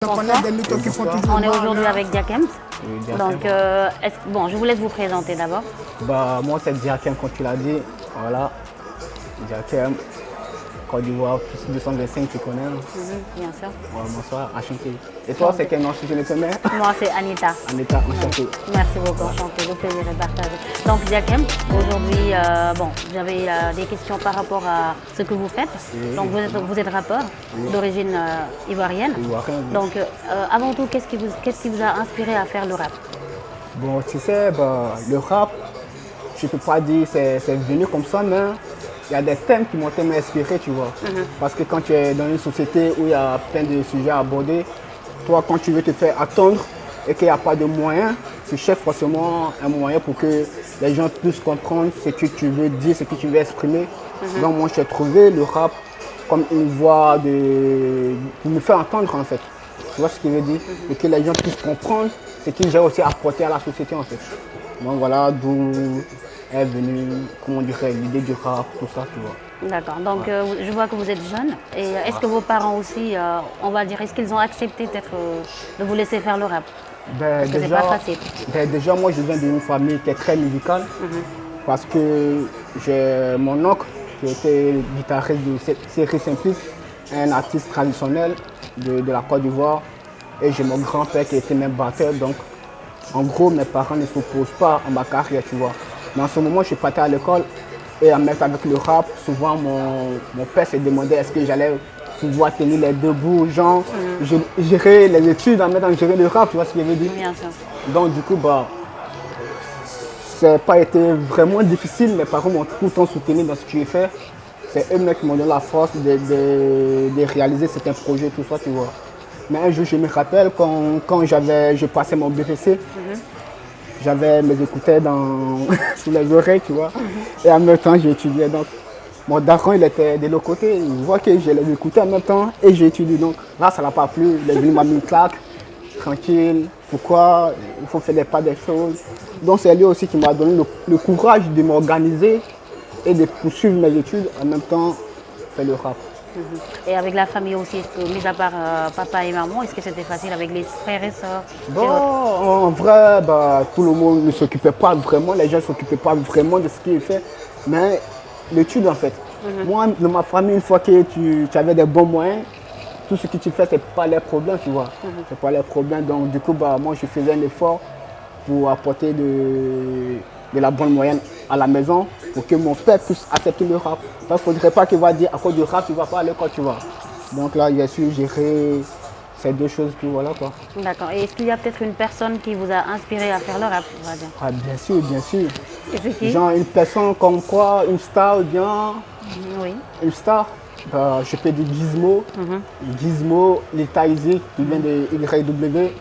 Bonsoir. On est aujourd'hui avec Diakems. Oui, Diakem. Donc, bon, je vous laisse vous présenter d'abord. Bah, moi, c'est Diakem, comme tu l'as dit. Voilà. Diakem, Côte d'Ivoire, plus 225, tu connais. Bien sûr. Ouais, bonsoir, enchanté. Et toi, c'est quel nom si je le connais? Moi, c'est Anita. Anita, enchanté. Merci beaucoup, enchanté. Le plaisir est partagé. Donc, Diakem, aujourd'hui, bon, j'avais des questions par rapport à ce que vous faites. Oui. Donc, vous êtes rappeur d'origine ivoirienne. Ivoirien, oui. Donc, avant tout, qu'est-ce qui vous a inspiré à faire le rap? Bon, tu sais, bah, le rap, je ne peux pas dire c'est venu comme ça, mais il y a des thèmes qui m'ont tellement inspiré, tu vois. Parce que quand tu es dans une société où il y a plein de sujets à aborder, toi, quand tu veux te faire attendre et qu'il n'y a pas de moyens, tu cherches forcément un moyen pour que les gens puissent comprendre ce que tu veux dire, ce que tu veux exprimer. Donc moi, j'ai trouvé le rap comme une voie pour me faire entendre, en fait. Tu vois ce que je veux dire? Et que les gens puissent comprendre ce que j'ai aussi apporté à la société, en fait. Donc voilà d'où est venue, comment dirais, l'idée du rap, tout ça, tu vois. D'accord. Donc, je vois que vous êtes jeune. Et est-ce que vos parents aussi, on va dire, est-ce qu'ils ont accepté peut-être de vous laisser faire le rap? Parce que c'est pas facile. Déjà, moi, je viens d'une famille qui est très musicale. Parce que j'ai mon oncle qui était guitariste de Série Simplice, un artiste traditionnel de la Côte d'Ivoire. Et j'ai mon grand-père qui était même batteur. Donc, en gros, mes parents ne s'opposent pas à ma carrière, tu vois. Mais en ce moment, je suis parti à l'école et en même temps avec le rap, souvent mon père se demandait est-ce que j'allais pouvoir tenir les deux bouts, genre gérer les études en même temps gérer le rap, tu vois ce que je veux dire. Bien sûr. Donc du coup, bah, ça n'a pas été vraiment difficile, mes parents m'ont tout le temps soutenu dans ce que j'ai fait. C'est eux-mêmes qui m'ont donné la force de réaliser certains projets, tout ça, tu vois. Mais un jour, je me rappelle quand je passais mon BPC, j'avais mes écouteurs sous les oreilles, tu vois. Et en même temps, j'étudiais. Donc, mon daron, il était de l'autre côté. Il voit que je les écoutais en même temps et j'étudie. Donc, là, ça n'a pas plu. Il est venu m'a mis une claque. Tranquille. Pourquoi? Il faut faire pas des choses. Donc, c'est lui aussi qui m'a donné le courage de m'organiser et de poursuivre mes études. En même temps, faire le rap. Et avec la famille aussi, est-ce que, mis à part papa et maman, est-ce que c'était facile avec les frères et sœurs? Bon, en vrai, bah, tout le monde ne s'occupait pas vraiment, les gens ne s'occupaient pas vraiment de ce qu'il fait, mais l'étude en fait. Moi, dans ma famille, une fois que tu avais des bons moyens, tout ce que tu fais, c'est pas les problèmes, tu vois. C'est pas les problèmes, donc du coup, bah, moi, je faisais un effort pour apporter de la bonne moyenne à la maison pour que mon père puisse accepter le rap. Il ne faudrait pas qu'il va dire à cause du rap, tu ne vas pas à l'école, tu vois. Donc là, j'ai su gérer ces deux choses, puis voilà quoi. D'accord. Et est-ce qu'il y a peut-être une personne qui vous a inspiré à faire le rap, on va dire? Ah, bien sûr, bien sûr. Et c'est qui? Genre une personne comme quoi, une star ou bien Oui. une star. Bah, je peux dire Gizmo. Gizmo, l'État Easy, qui vient de YW.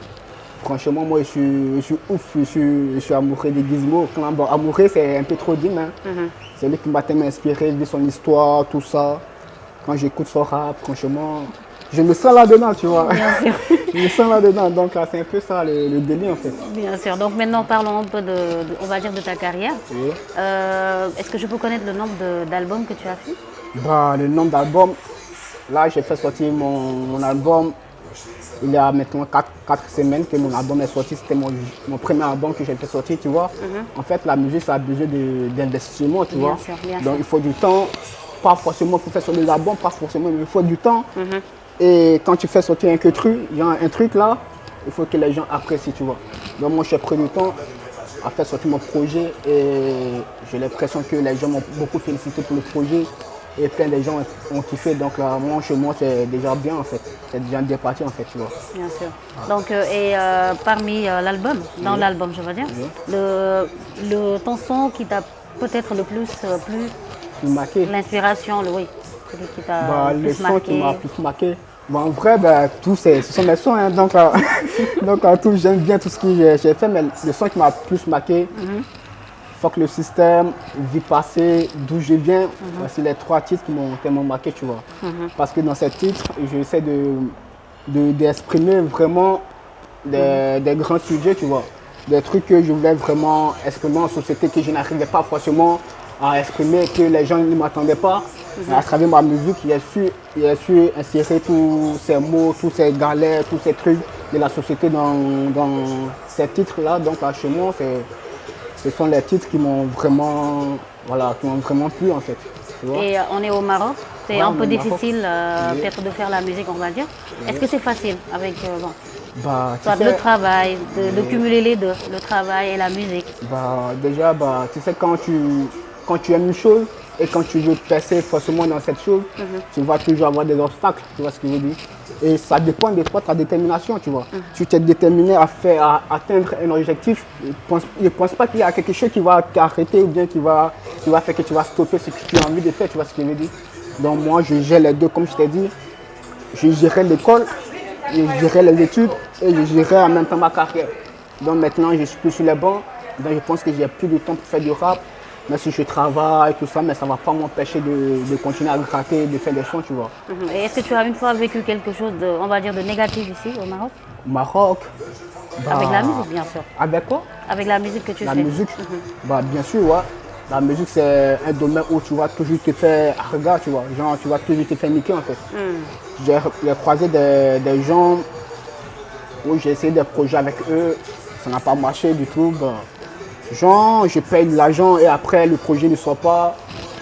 Franchement, moi, je suis ouf, je suis amoureux de Gizmo. Bon, amoureux, c'est un peu trop dit, mais c'est lui qui m'a tellement inspiré, vu son histoire, tout ça. Quand j'écoute son rap, franchement, je me sens là-dedans, tu vois. Bien sûr. Je me sens là-dedans, donc là, c'est un peu ça le délire, en fait. Bien sûr. Donc maintenant, parlons un peu on va dire, de ta carrière. Oui. Est-ce que je peux connaître le nombre d'albums que tu as fait? Bah, le nombre d'albums, là, j'ai fait sortir mon album. Il y a maintenant 4 semaines que mon album est sorti. C'était mon premier album que j'ai fait sortir, tu vois. En fait, la musique, ça a besoin d'investissement, tu vois. Sûr, bien Donc, sûr. il faut du temps. Pas forcément pour faire sortir des albums, pas forcément, mais il faut du temps. Et quand tu fais sortir un truc là, il faut que les gens apprécient, tu vois. Donc, moi, j'ai pris du temps à faire sortir mon projet et j'ai l'impression que les gens m'ont beaucoup félicité pour le projet. Et plein de gens ont kiffé, donc là, moi, chez moi, c'est déjà bien en fait. C'est déjà bien parti en fait, tu vois. Bien sûr. Donc, parmi l'album, dans l'album, je veux dire, ton son qui t'a peut-être le plus plu, Marqué. l'inspiration, oui, celui qui t'a Bah, le le plus son qui m'a marqué. plus marqué. Bah, en vrai, bah, ce sont mes sons, hein, donc, tout, j'aime bien tout ce que j'ai fait, mais le son qui m'a plus marqué, Fuck le système, Vie passée, D'où je viens, c'est les 3 titres qui m'ont tellement marqué, tu vois. Parce que dans ces titres, j'essaie d'exprimer vraiment des grands sujets, tu vois. Des trucs que je voulais vraiment exprimer en société, que je n'arrivais pas forcément à exprimer, que les gens ne m'attendaient pas. Mais à travers ma musique, j'ai su insérer tous ces mots, tous ces galères, tous ces trucs de la société dans ces titres-là. Donc actuellement, ce sont les titres qui m'ont vraiment, voilà, qui m'ont vraiment plu en fait. Tu vois? Et on est au Maroc. C'est Ouais, un peu au Maroc. difficile Oui. peut-être de faire la musique, on va dire. Oui. Est-ce que c'est facile avec Bah, tu soit sais, le travail, de cumuler les deux, le travail et la musique? bah, déjà, bah, tu sais, quand tu aimes une chose et quand tu veux percer forcément dans cette chose, tu vas toujours avoir des obstacles, tu vois ce que je veux dire. Et ça dépend de toi, ta détermination, tu vois. Tu t'es déterminé à atteindre un objectif, je pense pas qu'il y a quelque chose qui va t'arrêter ou bien qui va faire que tu vas stopper ce que tu as envie de faire, tu vois ce que je veux dire. Donc moi, je gère les deux, comme je t'ai dit. Je gérais l'école, je gérais les études et je gérais en même temps ma carrière. Donc maintenant, je suis plus sur les bancs. Donc je pense que j'ai plus de temps pour faire du rap. Même si je travaille, tout ça, mais ça ne va pas m'empêcher de continuer à gratter, de faire des sons, tu vois. Et est-ce que tu as une fois vécu quelque chose de, on va dire, de négatif ici au Maroc? Au Maroc, bah, Avec la musique, bien sûr. avec quoi? Avec la musique que tu La fais. musique, bah, bien sûr, ouais. La musique, c'est un domaine où tu vas toujours te faire regard, tu vois. Genre, tu vas toujours te faire niquer, en fait. J'ai croisé des gens où j'ai essayé des projets avec eux, ça n'a pas marché du tout. Bah, genre, je paye de l'argent et après, le projet ne sort pas,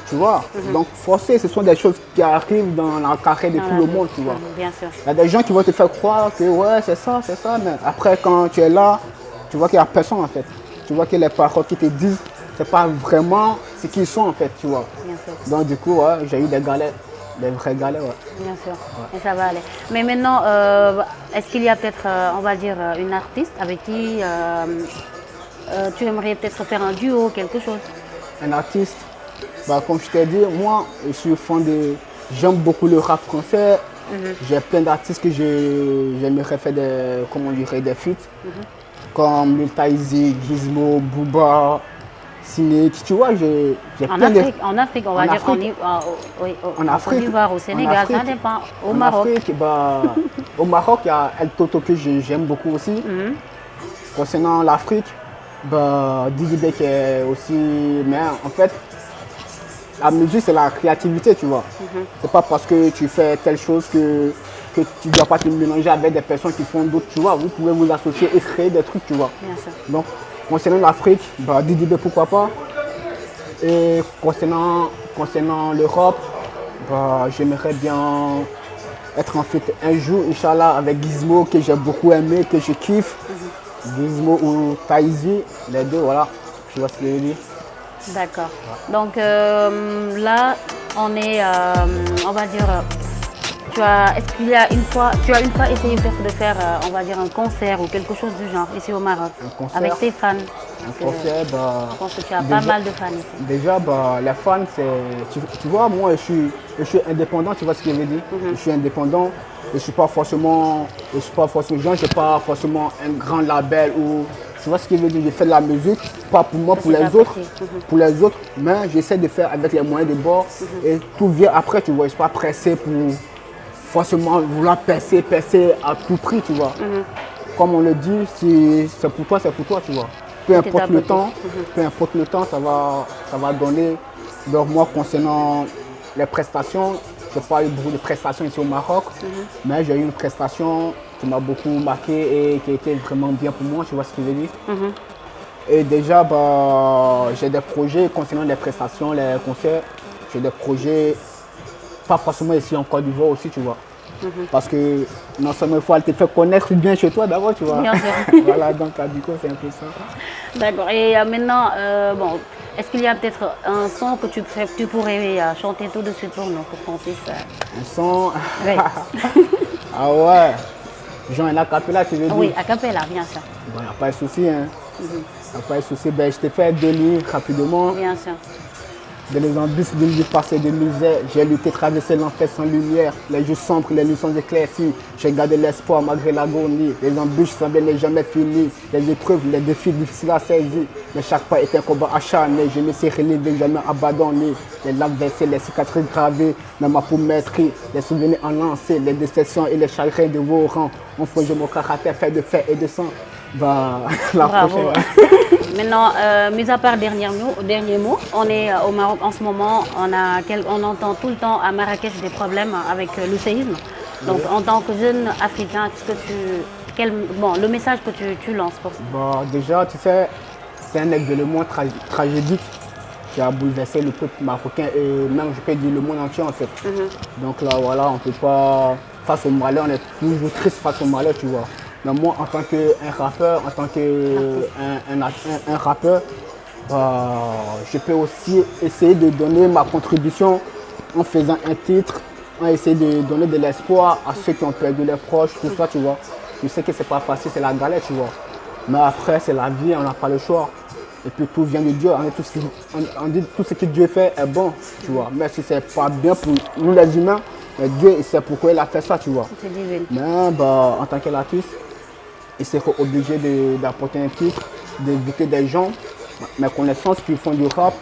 tu vois. Donc, forcément, ce sont des choses qui arrivent dans la carrière de Dans tout la le vie. monde, tu vois. Bien sûr. Il y a des gens qui vont te faire croire que ouais, c'est ça, mais après quand tu es là, tu vois qu'il n'y a personne en fait. Tu vois que les paroles qui te disent, c'est pas vraiment ce qu'ils sont en fait, tu vois. Bien sûr. Donc du coup, ouais, j'ai eu des galères, des vraies galères, ouais. Bien sûr, et ça va aller. Mais maintenant, est-ce qu'il y a peut-être, on va dire, une artiste avec qui tu aimerais peut-être faire un duo, quelque chose? Un artiste, bah, comme je t'ai dit, moi, je suis fan j'aime beaucoup le rap français. J'ai plein d'artistes que j'aimerais faire comment on dirait, des feats. Comme Lil Taizi, Gizmo, Booba, Cynic, tu vois, j'ai plein de... En Afrique, on va En dire Afrique. oui, En Côte Afrique, d'Ivoire, au Sénégal, ça Afrique. dépend. Au En Maroc. Afrique, bah, au Maroc, il y a El Toto que j'aime beaucoup aussi. Concernant l'Afrique, bah, Didi Beck est aussi... Mais en fait, la musique, c'est la créativité, tu vois. C'est pas parce que tu fais telle chose que tu ne dois pas te mélanger avec des personnes qui font d'autres, tu vois. Vous pouvez vous associer et créer des trucs, tu vois. Bien sûr. Donc, concernant l'Afrique, bah, Didi Beck, pourquoi pas. Et concernant l'Europe, bah, j'aimerais bien être en fait un jour, Inch'Allah, avec Gizmo, que j'ai beaucoup aimé, que je kiffe. Gizmo ou Taizi, les deux, voilà. Tu vois ce que je veux dire? D'accord. Donc là, on est, on va dire, est-ce qu'il y a tu as une fois essayé peut-être de faire, on va dire, un concert ou quelque chose du genre ici au Maroc, Un concert. avec tes fans? Un concert, bah, Je pense que tu as pas mal de fans ici. déjà, bah, les fans, c'est. Tu vois, moi, je suis indépendant, tu vois ce que je veux dire? Je suis indépendant, je ne suis pas forcément. Genre, je n'ai pas forcément un grand label ou. Tu vois ce que je veux dire? Je fais de la musique, pas pour moi, pour c'est les ta autres. partie. Pour les autres, mais j'essaie de faire avec les moyens de bord et tout vient après, tu vois. Je ne suis pas pressé pour forcément vouloir percer à tout prix, tu vois. Comme on le dit, si c'est pour toi, tu vois. Peu importe le temps, ça va donner. Donc moi, concernant les prestations, je n'ai pas eu beaucoup de prestations ici au Maroc, mais j'ai eu une prestation qui m'a beaucoup marqué et qui était vraiment bien pour moi, tu vois ce que je veux dire. Et déjà, bah, j'ai des projets concernant les prestations, les concerts. J'ai des projets, pas forcément ici en Côte d'Ivoire aussi, tu vois. Parce que non seulement il faut te faire connaître bien chez toi d'abord, tu vois. Bien sûr. Voilà, donc du coup, c'est un peu ça. D'accord. Et maintenant, bon, est-ce qu'il y a peut-être un son que tu pourrais chanter tout de suite pour nous, pour qu'on puisse... Un son. Oui. Ah ouais. Genre un acapella, tu veux dire? Oui, a cappella, bien sûr. Bon, y a pas de souci, hein. Y a pas de souci. Ben, je te fais deux lignes rapidement. Bien sûr. Dans les embûches d'une vie passée de misère, j'ai lutté, traversé l'enfer sans lumière. Les jours sombres, les nuits sans éclaircies. J'ai gardé l'espoir malgré l'agonie. Les embûches semblaient ne jamais finir. Les épreuves, les défis difficiles à saisir. Mais chaque pas était un combat acharné. Je me suis relevé, jamais abandonné. Les lames versées, les cicatrices gravées, même ma peau meurtrie. Les souvenirs enlancés, les déceptions et les chagrins de vos rangs ont forgé mon caractère fait de fer et de sang. Bah, la Bravo. prochaine. Maintenant, mis à part dernier mot, on est au Maroc en ce moment, on entend tout le temps à Marrakech des problèmes avec le séisme. Donc en tant que jeune africain, le message que tu lances pour ça? Bah, déjà, tu sais, c'est un événement tragédique qui a bouleversé le peuple marocain et même, je peux dire, le monde entier en fait. Donc là, voilà, on peut pas, face au malheur, on est toujours triste face au malheur, tu vois. Mais moi, en tant qu'un rappeur, en tant qu'un rappeur, je peux aussi essayer de donner ma contribution en faisant un titre, en essayant de donner de l'espoir à ceux qui ont perdu leurs proches, tout ça, tu vois. Je sais que c'est pas facile, c'est la galère, tu vois. Mais après, c'est la vie, on n'a pas le choix. Et puis tout vient de Dieu. On dit tout ce que Dieu fait est bon, tu vois. Mais si c'est pas bien pour nous les humains, mais Dieu, il sait pourquoi il a fait ça, tu vois. C'est divin. Mais bah, en tant qu'artiste, il serait obligé d'apporter un titre, d'inviter des gens, mes connaissances qui font du rap,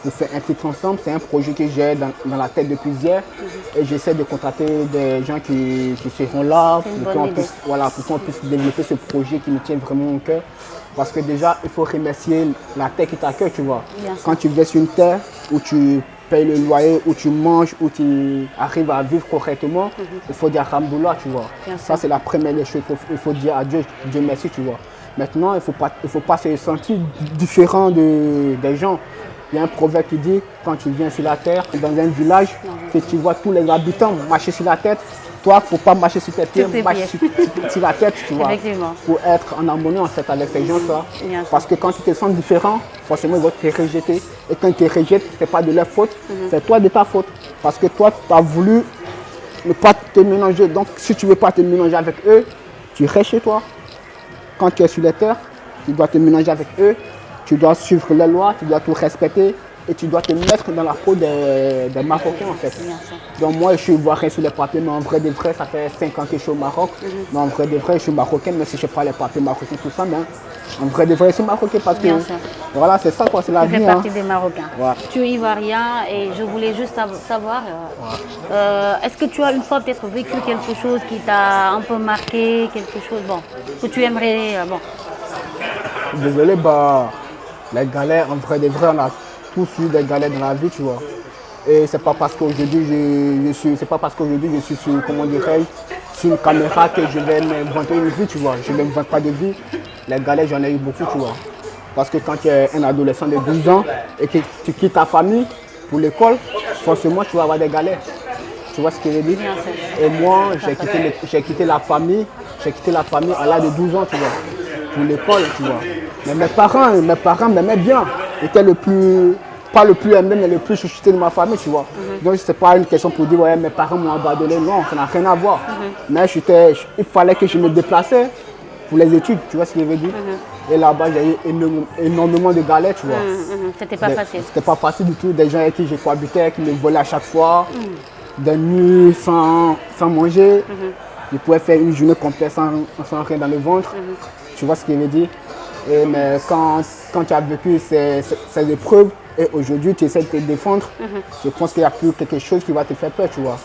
pour faire un titre ensemble. C'est un projet que j'ai dans la tête depuis hier. Et j'essaie de contacter des gens qui seront là pour qu'on puisse développer ce projet qui me tient vraiment au cœur. Parce que déjà, il faut remercier la terre qui t'accueille, tu vois. Quand tu viens sur une terre où tu payes le loyer, où tu manges, où tu arrives à vivre correctement, il faut dire Alhamdoulilah, tu vois. Ça, c'est la première des choses. Il faut dire à Dieu, Dieu merci, tu vois. Maintenant, il faut pas se sentir différent des gens. Il y a un proverbe qui dit, quand tu viens sur la terre, dans un village, que tu vois tous les habitants marcher sur la tête, toi, il ne faut pas marcher sur tes pieds, marcher sur la tête, tu vois, pour être en harmonie en fait avec ces gens-là. Parce que quand tu te sens différent, forcément, ils vont te rejeter. Et quand ils te rejettent, ce n'est pas de leur faute, c'est toi de ta faute. Parce que toi, tu as voulu ne pas te mélanger. Donc, si tu ne veux pas te mélanger avec eux, tu restes chez toi. Quand tu es sur la terre, tu dois te mélanger avec eux. Tu dois suivre les lois, tu dois tout respecter et tu dois te mettre dans la peau des Marocains en fait. Donc moi je suis ivoirien sur les papiers, mais en vrai de vrai, ça fait 5 ans que je suis au Maroc. Mais en vrai de vrai, je suis marocain, même si je n'ai pas les papiers marocains, tout ça, mais en vrai de vrai, je suis marocain parce que voilà, c'est ça quoi, c'est la vie. Tu fais partie des Marocains. Ouais. Tu es ivoirien et je voulais juste savoir, est-ce que tu as une fois peut-être vécu quelque chose qui t'a un peu marqué, quelque chose que tu aimerais, Désolé, les galères, en vrai de vrai, on a tous eu des galères dans la vie, tu vois. Et c'est pas parce qu'aujourd'hui je suis sur, comment dirais-je, sur une caméra que je vais m'inventer une vie, tu vois. Je ne m'invente pas de vie. Les galères, j'en ai eu beaucoup, tu vois. Parce que quand tu es un adolescent de 12 ans et que tu quittes ta famille pour l'école, forcément tu vas avoir des galères. Tu vois ce que je veux dire? Et moi, j'ai quitté la famille à l'âge de 12 ans, tu vois, pour l'école, tu vois. Mais mes parents m'aimaient bien. Ils étaient pas le plus aimé, mais le plus chouchouté de ma famille, tu vois. Donc, ce n'est pas une question pour dire, ouais, mes parents m'ont abandonné. Non, ça n'a rien à voir. Mais il fallait que je me déplaçais pour les études, tu vois ce que je veux dire. Et là-bas, j'ai eu énormément de galères, tu vois. C'était pas facile. C'était pas facile du tout. Des gens avec qui je cohabitais, qui me volaient à chaque fois. Des nuits sans manger. Je pouvais faire une journée complète sans rien dans le ventre. Tu vois ce que je veux dire. Mais quand tu as vécu ces épreuves et aujourd'hui tu essaies de te défendre, je pense qu'il n'y a plus quelque chose qui va te faire peur, tu vois.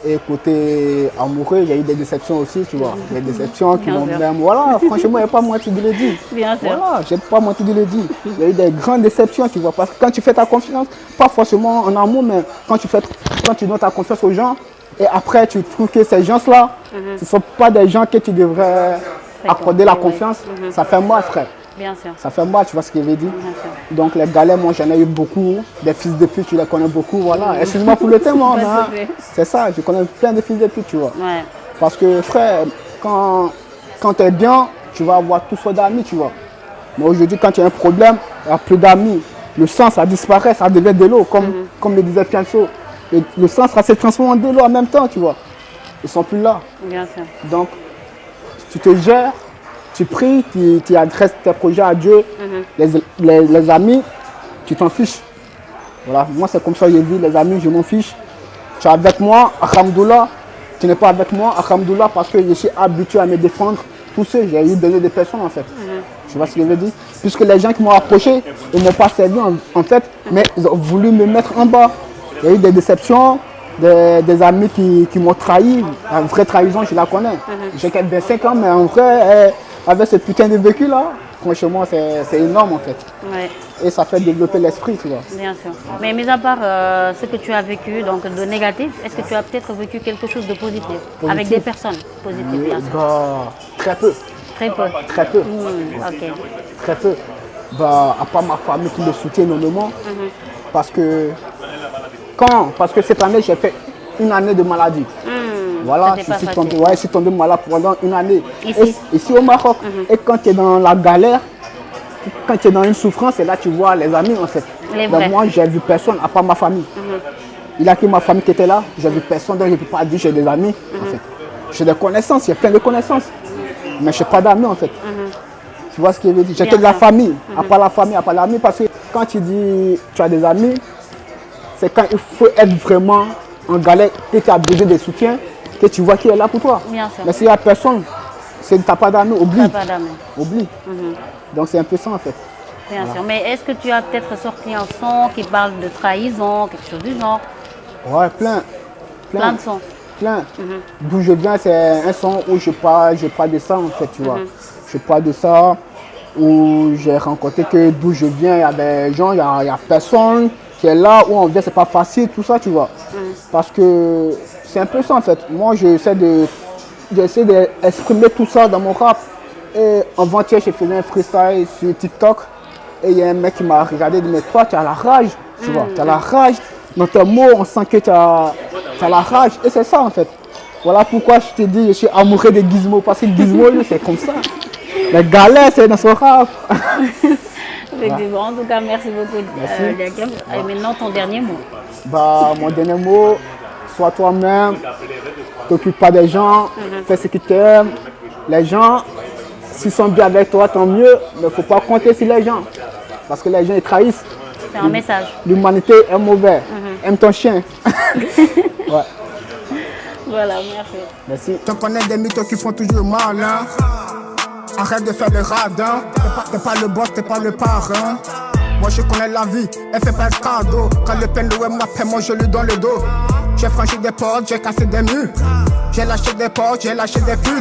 Et côté amoureux, il y a eu des déceptions aussi, tu vois. Des déceptions qui m'ont même... Voilà, franchement, il n'y a pas moitié de le dire. Bien sûr. Voilà, j'ai pas moitié de le dire. Il y a eu des grandes déceptions, tu vois. Parce que quand tu fais ta confiance, pas forcément en amour, mais quand tu donnes ta confiance aux gens, et après tu trouves que ces gens-là, ce ne sont pas des gens que tu devrais accorder la confiance, ça fait mal, frère. Bien sûr. Ça fait mal, tu vois ce que je veux dire. Donc les galères, moi j'en ai eu beaucoup. Des fils de pute, tu les connais beaucoup, voilà. Excuse-moi pour le thème, hein. C'est ça, je connais plein de fils de pute, tu vois. Ouais. Parce que frère, quand tu es bien, tu vas avoir tout sortes d'amis, tu vois. Mais aujourd'hui, quand tu as un problème, il n'y a plus d'amis. Le sang, ça disparaît, ça devient de l'eau, comme le disait Fianso. Le sang, ça se transforme en de l'eau en même temps, tu vois. Ils ne sont plus là. Bien sûr. Donc, tu te gères, tu pries, tu adresses tes projets à Dieu. Les amis, tu t'en fiches. Voilà, moi c'est comme ça que je vis, les amis, je m'en fiche. Tu es avec moi, alhamdoulilah. Tu n'es pas avec moi, alhamdoulilah, parce que je suis habitué à me défendre. Tout seul, j'ai eu besoin de personnes en fait. Tu vois ce que je veux dire? Puisque les gens qui m'ont approché, ils ne m'ont pas servi en fait, mais ils ont voulu me mettre en bas. Il y a eu des déceptions. Des amis qui m'ont trahi, la vraie trahison, je la connais. J'ai 25 ans, mais en vrai, avec ce putain de vécu là, franchement, c'est énorme en fait. Ouais, Et ça fait développer l'esprit, tu vois. bien sûr. Mais mis à part ce que tu as vécu, donc de négatif, est-ce que tu as peut-être vécu quelque chose de positif, avec des personnes positives, bien sûr? Bah, très peu, Très peu. très peu, Ok. très peu. Bah, à part ma famille qui me soutient énormément, parce que cette année, j'ai fait une année de maladie. Voilà, C'était pas je suis facile. tombé, ouais, je suis tombé malade pendant une année. Ici? Ici au Maroc. Et quand tu es dans la galère, quand tu es dans une souffrance, c'est là que tu vois les amis en fait. Les Donc vrais. moi, j'ai vu personne à part ma famille. Il n'y a que ma famille qui était là. J'ai vu personne, donc je ne peux pas dire que j'ai des amis en fait. J'ai des connaissances, j'ai plein de connaissances. Mais je n'ai pas d'amis en fait. Tu vois ce que je veux dire? J'ai que de la sûr. famille, à part la famille, à part l'ami. Parce que quand tu dis tu as des amis, c'est quand il faut être vraiment en galère, que tu as besoin de soutien, que tu vois qui est là pour toi. Bien sûr. Mais s'il n'y a personne, tu n'as pas d'amis, T'as oublie. pas d'amis. Oublie. Donc c'est un peu ça en fait. Bien sûr. Mais est-ce que tu as peut-être sorti un son qui parle de trahison, quelque chose du genre? Ouais, plein. Plein de sons. Plein. D'où je viens, c'est un son où je parle de ça en fait, tu vois. Je parle de ça, où j'ai rencontré que d'où je viens, il y a des gens, il y a personne qui est là, où on vient, c'est pas facile, tout ça, tu vois. Parce que c'est un peu ça en fait. Moi, j'essaie d'exprimer tout ça dans mon rap. Et avant-hier, j'ai fait un freestyle sur TikTok. Et il y a un mec qui m'a regardé et dit, mais toi, tu as la rage, tu vois. Tu as la rage. Dans tes mots, on sent que tu as la rage. Et c'est ça en fait. Voilà pourquoi je te dis, je suis amoureux de Gizmo. Parce que Gizmo, lui, c'est comme ça. La galère, c'est dans son rap. Effectivement. En tout cas, merci beaucoup, Diakem. Et maintenant, ton dernier mot. Bah, mon dernier mot, sois toi-même, t'occupe pas des gens, fais ce qu'ils t'aiment. Les gens, s'ils sont bien avec toi, tant mieux, mais il ne faut pas compter sur les gens. Parce que les gens, ils trahissent. C'est un message. L'humanité est mauvaise. Aime ton chien. Ouais. Voilà, merci. Merci. Tu connais des mythos qui font toujours mal, hein? Arrête de faire le radin. T'es pas le boss, t'es pas le parrain. Moi je connais la vie, elle fait pas de cadeau. Quand le PNOM m'appelle, moi je lui donne le dos. J'ai franchi des portes, j'ai cassé des murs. J'ai lâché des portes, j'ai lâché des putes.